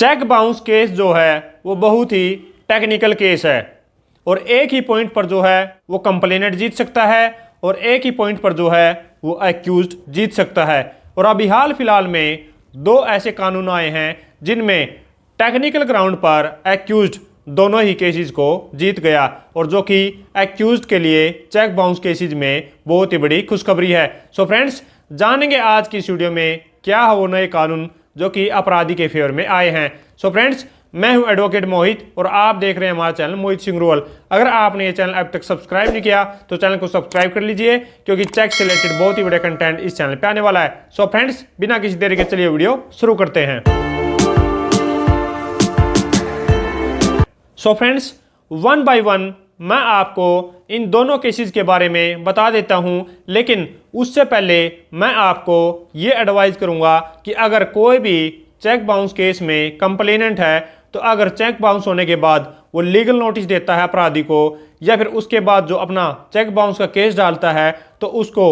Cheque bounce case जो है वो बहुत ही टेक्निकल केस है और एक ही पॉइंट पर जो है वो कंप्लेनेंट जीत सकता है और एक ही पॉइंट पर जो है वो एक्यूज्ड जीत सकता है। और अभी हाल फिलहाल में दो ऐसे कानून आए हैं जिनमें टेक्निकल ग्राउंड पर एक्यूज्ड दोनों ही केसेस को जीत गया और जो कि एक्यूज्ड के लिए चेक बाउंस केसेस में बहुत ही बड़ी खुशखबरी है। सो फ्रेंड्स, जानेंगे आज की इस वीडियो में क्या है वो नए कानून जो कि अपराधी के फेवर में आए हैं। सो फ्रेंड्स, मैं हूं एडवोकेट मोहित और आप देख रहे हैं हमारा चैनल मोहित सिंह रोहल। अगर आपने ये चैनल अब तक सब्सक्राइब नहीं किया तो चैनल को सब्सक्राइब कर लीजिए क्योंकि चेक से रिलेटेड बहुत ही बड़ा कंटेंट इस चैनल पे आने वाला है। सो फ्रेंड्स, बिना किसी देरी के चलिए वीडियो शुरू करते हैं। So friends, one by one मैं आपको इन दोनों केसेस के बारे में बता देता हूं, लेकिन उससे पहले मैं आपको ये एडवाइस करूंगा कि अगर कोई भी चेक बाउंस केस में कंप्लेनेंट है तो अगर चेक बाउंस होने के बाद वो लीगल नोटिस देता है अपराधी को या फिर उसके बाद जो अपना चेक बाउंस का केस डालता है तो उसको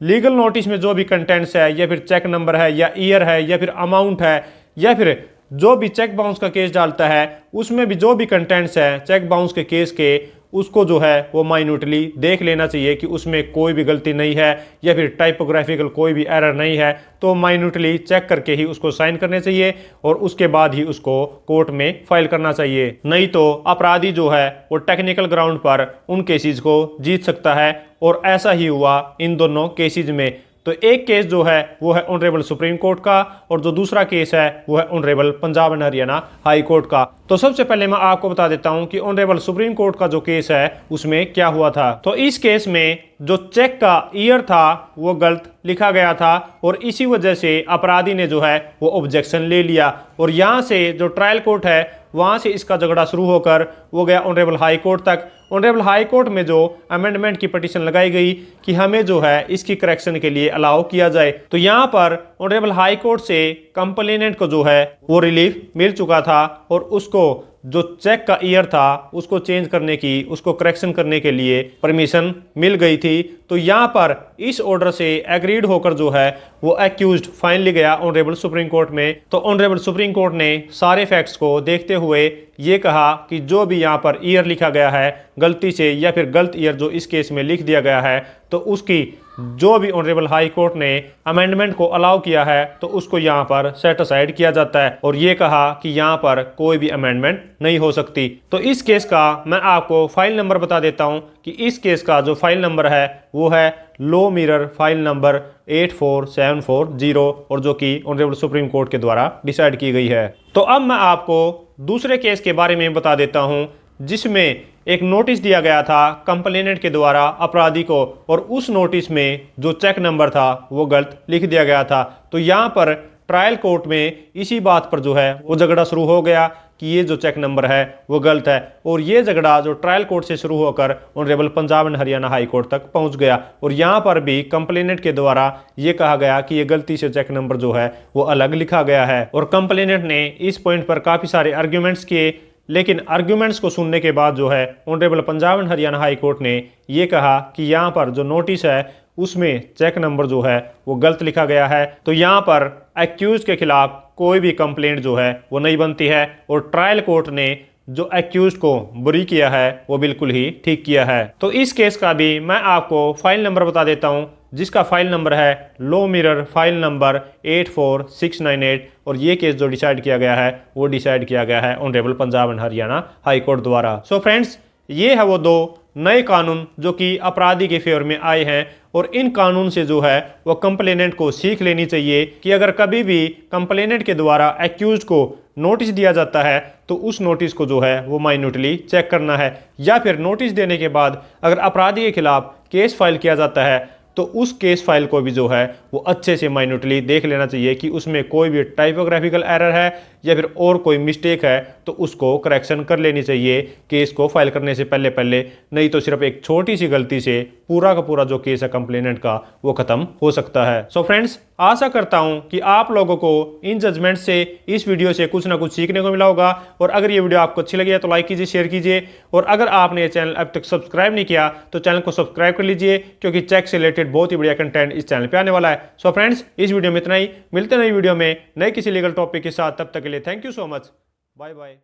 लीगल नोटिस में जो भी कंटेंट्स है या फिर चेक नंबर है या ईयर है या फिर अमाउंट है या फिर जो भी चेक बाउंस का केस डालता है उसमें भी जो भी कंटेंट्स है चेक बाउंस के केस के उसको जो है वो माइन्यूटली देख लेना चाहिए कि उसमें कोई भी गलती नहीं है या फिर टाइपोग्राफिकल कोई भी एरर नहीं है। तो माइन्यूटली चेक करके ही उसको साइन करने चाहिए और उसके बाद ही उसको कोर्ट में फाइल करना चाहिए, नहीं तो अपराधी जो है वो टेक्निकल ग्राउंड पर उन केसेस को जीत सकता है। और ऐसा ही हुआ इन दोनों केसेस में। तो एक केस जो है वो है ऑनरेबल सुप्रीम कोर्ट का और जो दूसरा केस है वो है honourable Punjab and Haryana high court का। तो सबसे पहले मैं आपको बता देता हूं कि ऑनरेबल सुप्रीम कोर्ट का जो केस है उसमें क्या हुआ था। तो इस केस में जो चेक का ईयर था वो गलत लिखा गया था और इसी वजह से अपराधी ने जो है वो ऑब्जेक्शन ले लिया और यहाँ से जो ट्रायल कोर्ट है वहाँ से इसका झगड़ा शुरू होकर वो गया ऑनरेबल हाई कोर्ट तक। ऑनरेबल हाई कोर्ट में जो अमेंडमेंट की पिटीशन लगाई गई कि हमें जो है इसकी करेक्शन के लिए अलाउ किया जाए, तो यहाँ पर ऑनरेबल हाई कोर्ट से कंप्लेनेंट को जो है वो रिलीफ मिल चुका था और उसको जो चेक का ईयर था उसको चेंज करने की, उसको करेक्शन करने के लिए परमिशन मिल गई थी। तो यहाँ पर इस ऑर्डर से एग्रीड होकर जो है वो एक्यूज्ड फाइनली गया ऑनरेबल सुप्रीम कोर्ट में। तो ऑनरेबल सुप्रीम कोर्ट ने सारे फैक्ट्स को देखते हुए ये कहा कि जो भी यहाँ पर ईयर लिखा गया है गलती से या फिर गलत ईयर जो इस केस में लिख दिया गया है तो उसकी जो भी ऑनरेबल हाई कोर्ट ने अमेंडमेंट को अलाउ किया है तो उसको यहाँ पर सेट असाइड किया जाता है और ये कहा कि यहाँ पर कोई भी अमेंडमेंट नहीं हो सकती। तो इस केस का मैं आपको फाइल नंबर बता देता हूँ कि इस केस का जो फाइल नंबर है वो है लो मिरर फाइल नंबर 84740 और जो कि ऑनरेबल सुप्रीम कोर्ट के द्वारा डिसाइड की गई है। तो अब मैं आपको दूसरे केस के बारे में बता देता हूँ जिसमें एक नोटिस दिया गया था कंप्लेनेंट के द्वारा अपराधी को और उस नोटिस में जो चेक नंबर था वो गलत लिख दिया गया था। तो यहाँ पर ट्रायल कोर्ट में इसी बात पर जो है वो झगड़ा शुरू हो गया कि ये जो चेक नंबर है वो गलत है और ये झगड़ा जो ट्रायल कोर्ट से शुरू होकर honourable Punjab and Haryana high court तक पहुंच गया और यहाँ पर भी कंप्लेनेंट के द्वारा ये कहा गया कि ये गलती से चेक नंबर जो है वो अलग लिखा गया है और कंप्लेनेंट ने इस पॉइंट पर काफ़ी सारे आर्ग्यूमेंट्स किए, लेकिन आर्ग्यूमेंट्स को सुनने के बाद जो है honourable Punjab and Haryana high court ने ये कहा कि यहाँ पर जो नोटिस है उसमें चेक नंबर जो है वो गलत लिखा गया है। तो यहाँ पर एक्यूज के खिलाफ कोई भी कंप्लेंट जो है वो नहीं बनती है और ट्रायल कोर्ट ने जो एक्यूज को बुरी किया है वो बिल्कुल ही ठीक किया है। तो इस केस का भी मैं आपको फाइल नंबर बता देता हूँ जिसका फाइल नंबर है लो मिरर फाइल नंबर 84698 और ये केस जो डिसाइड किया गया है वो डिसाइड किया गया है honourable Punjab and Haryana high court द्वारा। सो फ्रेंड्स, ये है वो दो नए कानून जो कि अपराधी के फेवर में आए हैं और इन कानून से जो है वो कंप्लेनेंट को सीख लेनी चाहिए कि अगर कभी भी कंप्लेनेंट के द्वारा एक्यूज को नोटिस दिया जाता है तो उस नोटिस को जो है वो माइन्यूटली चेक करना है या फिर नोटिस देने के बाद अगर अपराधी के खिलाफ केस फाइल किया जाता है तो उस केस फाइल को भी जो है वो अच्छे से माइन्यूटली देख लेना चाहिए कि उसमें कोई भी टाइपोग्राफिकल एरर है या फिर और कोई मिस्टेक है तो उसको करेक्शन कर लेनी चाहिए केस को फाइल करने से पहले, नहीं तो सिर्फ एक छोटी सी गलती से पूरा का पूरा जो केस है कंप्लेनेंट का वो खत्म हो सकता है। सो फ्रेंड्स, आशा करता हूं कि आप लोगों को इन जजमेंट से, इस वीडियो से कुछ ना कुछ सीखने को मिला होगा। और अगर ये वीडियो आपको अच्छी लगी है तो लाइक कीजिए, शेयर कीजिए, और अगर आपने ये चैनल अब तक सब्सक्राइब नहीं किया तो चैनल को सब्सक्राइब कर लीजिए, क्योंकि चेक से रिलेटेड बहुत ही बढ़िया कंटेंट इस चैनल पे आने वाला है। सो फ्रेंड्स, इस वीडियो में इतना ही। मिलते हैं नई वीडियो में नए किसी लीगल टॉपिक के साथ। तब तक के लिए thank you so much. Bye bye.